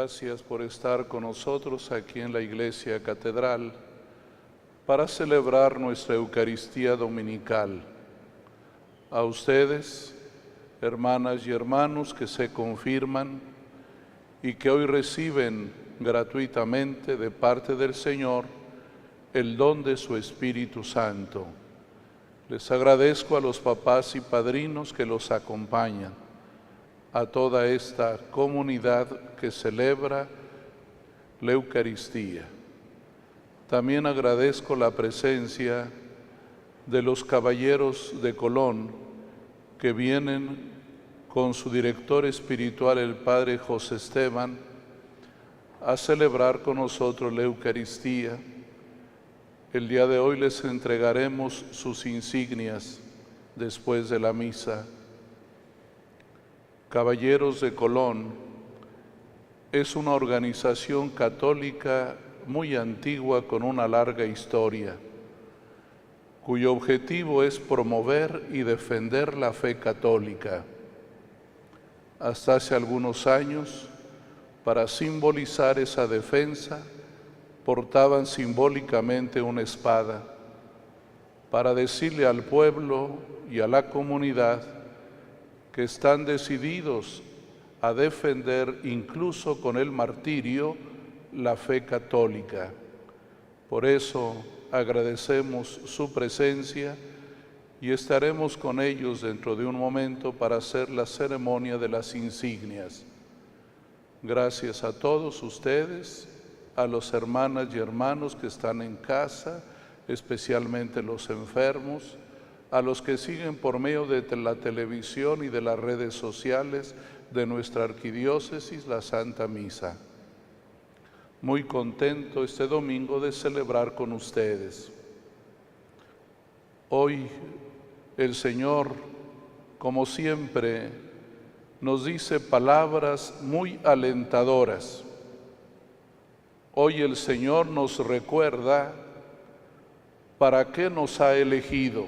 Gracias por estar con nosotros aquí en la Iglesia Catedral para celebrar nuestra Eucaristía Dominical. A ustedes, hermanas y hermanos que se confirman y que hoy reciben gratuitamente de parte del Señor el don de su Espíritu Santo. Les agradezco a los papás y padrinos que los acompañan, a toda esta comunidad que celebra la Eucaristía. También agradezco la presencia de los caballeros de Colón que vienen con su director espiritual, el Padre José Esteban, a celebrar con nosotros la Eucaristía. El día de hoy les entregaremos sus insignias después de la misa. Caballeros de Colón es una organización católica muy antigua con una larga historia, cuyo objetivo es promover y defender la fe católica. Hasta hace algunos años, para simbolizar esa defensa, portaban simbólicamente una espada, para decirle al pueblo y a la comunidad que están decididos a defender, incluso con el martirio, la fe católica. Por eso agradecemos su presencia y estaremos con ellos dentro de un momento para hacer la ceremonia de las insignias. Gracias a todos ustedes, a los hermanas y hermanos que están en casa, especialmente los enfermos, a los que siguen por medio de la televisión y de las redes sociales de nuestra arquidiócesis la Santa Misa. Muy contento este domingo de celebrar con ustedes. Hoy el Señor, como siempre, nos dice palabras muy alentadoras. Hoy el Señor nos recuerda para qué nos ha elegido,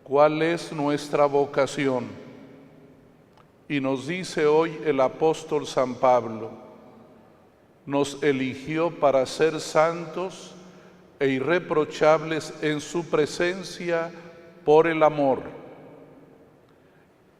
cuál es nuestra vocación. Y nos dice hoy el apóstol San Pablo, nos eligió para ser santos e irreprochables en su presencia por el amor.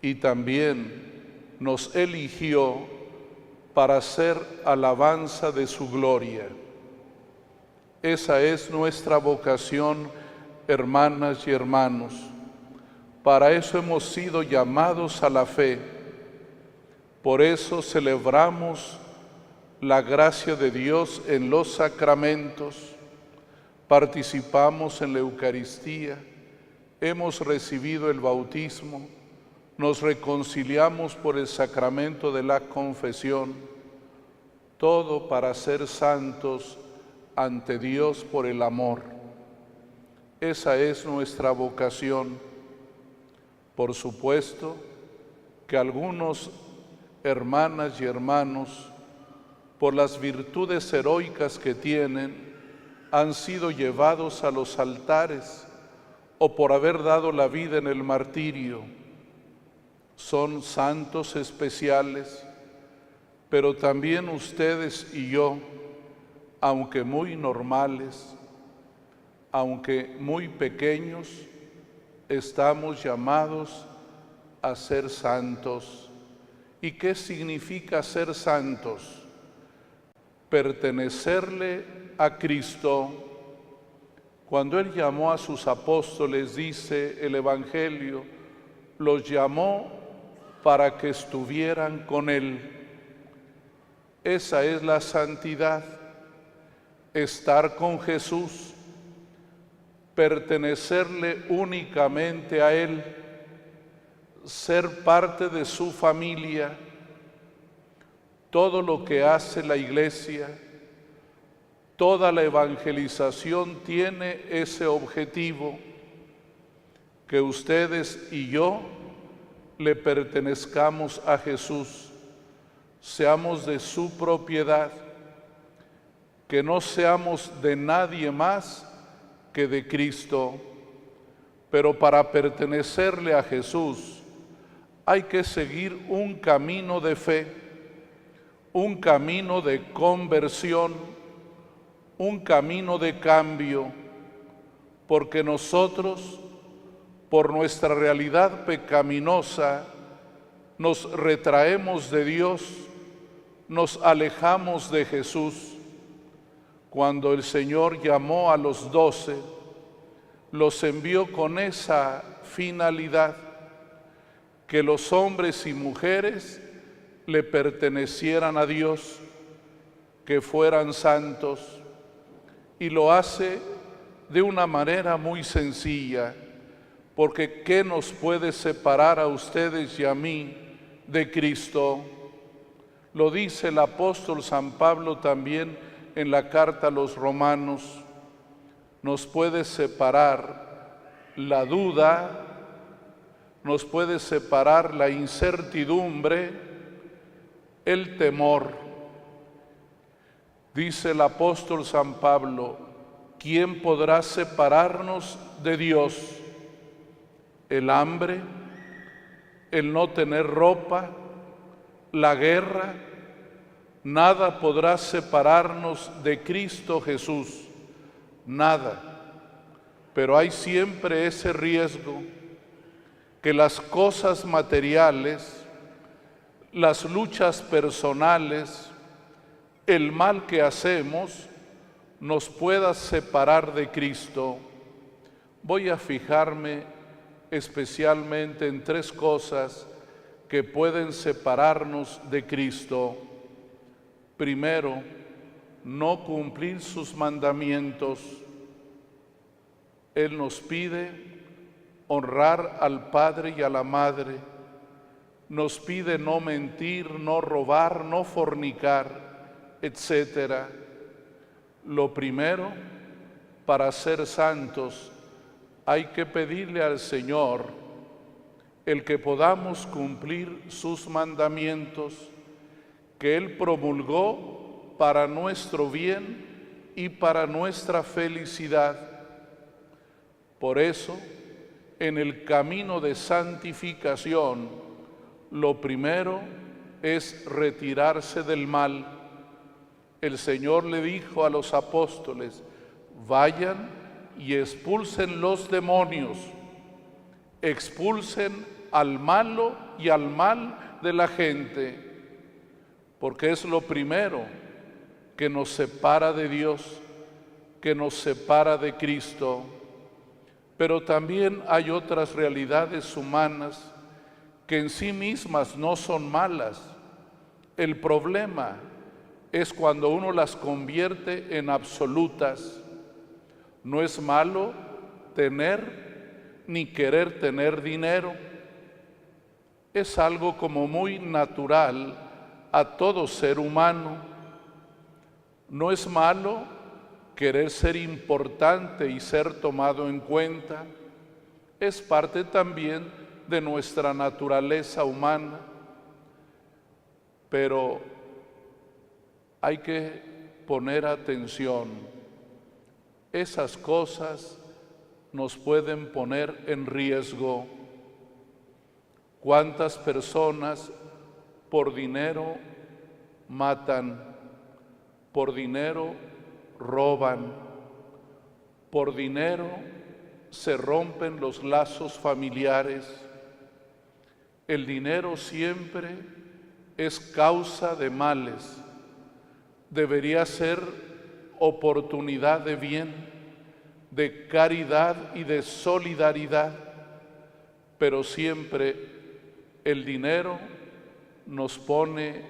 Y también nos eligió para hacer alabanza de su gloria. Esa es nuestra vocación, hermanas y hermanos. Para eso hemos sido llamados a la fe. Por eso celebramos la gracia de Dios en los sacramentos, participamos en la Eucaristía, hemos recibido el bautismo, nos reconciliamos por el sacramento de la confesión, todo para ser santos ante Dios por el amor. Esa es nuestra vocación. Por supuesto que algunos hermanas y hermanos, por las virtudes heroicas que tienen, han sido llevados a los altares o por haber dado la vida en el martirio. Son santos especiales, pero también ustedes y yo, aunque muy normales, aunque muy pequeños, estamos llamados a ser santos. ¿Y qué significa ser santos? Pertenecerle a Cristo. Cuando Él llamó a sus apóstoles, dice el Evangelio, los llamó para que estuvieran con Él. Esa es la santidad, estar con Jesús, pertenecerle únicamente a Él, ser parte de su familia. Todo lo que hace la Iglesia, toda la evangelización tiene ese objetivo, que ustedes y yo le pertenezcamos a Jesús, seamos de su propiedad, que no seamos de nadie más que de Cristo. Pero para pertenecerle a Jesús hay que seguir un camino de fe, un camino de conversión, un camino de cambio, porque nosotros, por nuestra realidad pecaminosa, nos retraemos de Dios, nos alejamos de Jesús. Cuando el Señor llamó a los 12, los envió con esa finalidad, que los hombres y mujeres le pertenecieran a Dios, que fueran santos, y lo hace de una manera muy sencilla, porque ¿qué nos puede separar a ustedes y a mí de Cristo? Lo dice el apóstol San Pablo también en la carta a los Romanos. Nos puede separar la duda, nos puede separar la incertidumbre, el temor. Dice el apóstol San Pablo: ¿quién podrá separarnos de Dios? El hambre, el no tener ropa, la guerra. Nada podrá separarnos de Cristo Jesús, nada. Pero hay siempre ese riesgo, que las cosas materiales, las luchas personales, el mal que hacemos, nos pueda separar de Cristo. Voy a fijarme especialmente en 3 cosas que pueden separarnos de Cristo. Primero, no cumplir sus mandamientos. Él nos pide honrar al Padre y a la Madre. Nos pide no mentir, no robar, no fornicar, etc. Lo primero, para ser santos, hay que pedirle al Señor el que podamos cumplir sus mandamientos, que Él promulgó para nuestro bien y para nuestra felicidad. Por eso, en el camino de santificación, lo primero es retirarse del mal. El Señor le dijo a los apóstoles: vayan y expulsen los demonios, expulsen al malo y al mal de la gente, porque es lo primero que nos separa de Dios, que nos separa de Cristo. Pero también hay otras realidades humanas que en sí mismas no son malas. El problema es cuando uno las convierte en absolutas. No es malo tener ni querer tener dinero. Es algo como muy natural a todo ser humano. No es malo querer ser importante y ser tomado en cuenta. Es parte también de nuestra naturaleza humana. Pero hay que poner atención. Esas cosas nos pueden poner en riesgo. ¿Cuántas personas por dinero matan, por dinero roban, por dinero se rompen los lazos familiares? El dinero siempre es causa de males. Debería ser oportunidad de bien, de caridad y de solidaridad, pero siempre el dinero nos pone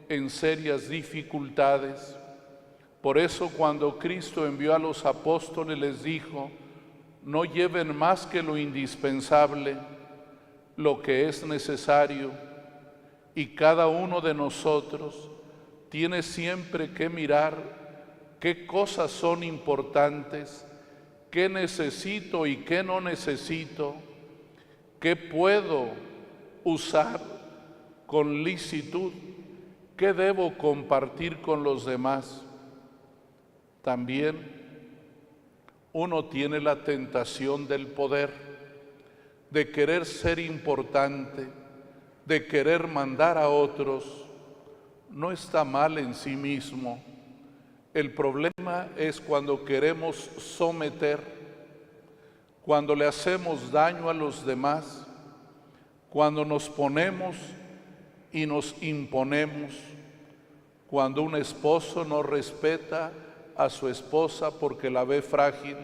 en serias dificultades. Por eso cuando Cristo envió a los apóstoles les dijo: no lleven más que lo indispensable, lo que es necesario, y cada uno de nosotros tiene siempre que mirar qué cosas son importantes, qué necesito y qué no necesito, qué puedo usar con licitud, qué debo compartir con los demás. También uno tiene la tentación del poder, de querer ser importante, de querer mandar a otros. no está mal en sí mismo. El problema es cuando queremos someter, cuando le hacemos daño a los demás, cuando nos ponemos y nos imponemos, cuando un esposo no respeta a su esposa porque la ve frágil,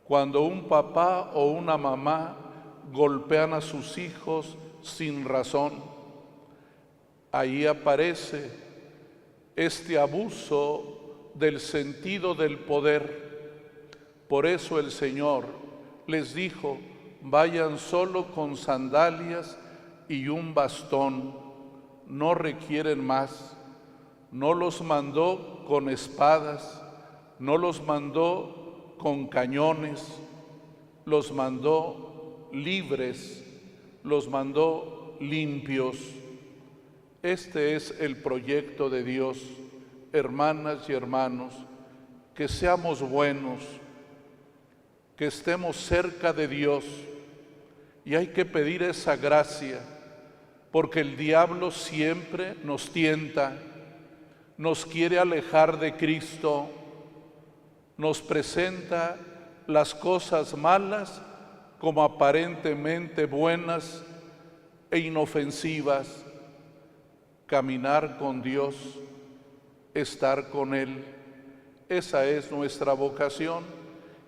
cuando un papá o una mamá golpean a sus hijos sin razón. Ahí aparece este abuso del sentido del poder. Por eso el Señor les dijo: vayan solo con sandalias y un bastón, no requieren más. No los mandó con espadas, no los mandó con cañones, los mandó libres, los mandó limpios. Este es el proyecto de Dios, hermanas y hermanos, que seamos buenos, que estemos cerca de Dios, y hay que pedir esa gracia, porque el diablo siempre nos tienta, nos quiere alejar de Cristo, nos presenta las cosas malas como aparentemente buenas e inofensivas. Caminar con Dios, estar con Él, esa es nuestra vocación,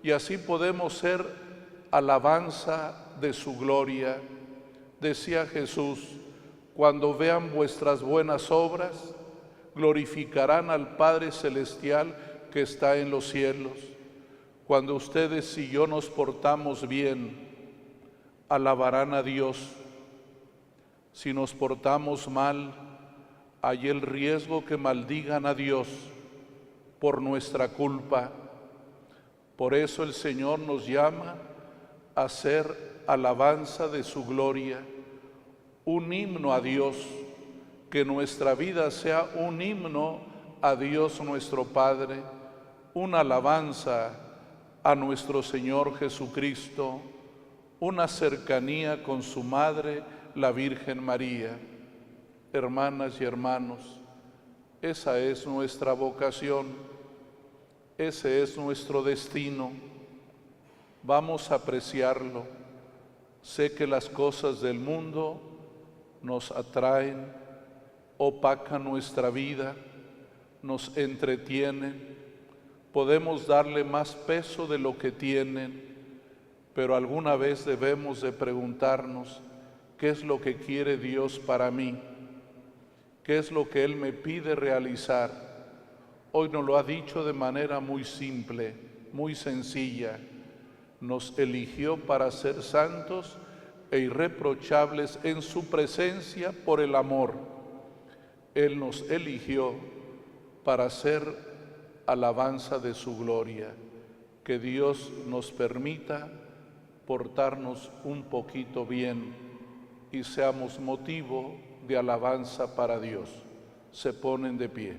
y así podemos ser alabanza de su gloria. Decía Jesús: cuando vean vuestras buenas obras, glorificarán al Padre Celestial que está en los cielos. Cuando ustedes y yo nos portamos bien, alabarán a Dios. Si nos portamos mal, hay el riesgo que maldigan a Dios por nuestra culpa. Por eso el Señor nos llama a hacer alabanza de su gloria, un himno a Dios, que nuestra vida sea un himno a Dios nuestro Padre, una alabanza a nuestro Señor Jesucristo, una cercanía con su Madre, la Virgen María. Hermanas y hermanos, esa es nuestra vocación, ese es nuestro destino. Vamos a apreciarlo. Sé que las cosas del mundo nos atraen, opacan nuestra vida, nos entretienen, podemos darle más peso de lo que tienen, pero alguna vez debemos de preguntarnos: ¿qué es lo que quiere Dios para mí? ¿Qué es lo que Él me pide realizar? Hoy nos lo ha dicho de manera muy simple, muy sencilla. Nos eligió para ser santos e irreprochables en su presencia por el amor. Él nos eligió para ser alabanza de su gloria. Que Dios nos permita portarnos un poquito bien y seamos motivo de alabanza para Dios. Se ponen de pie.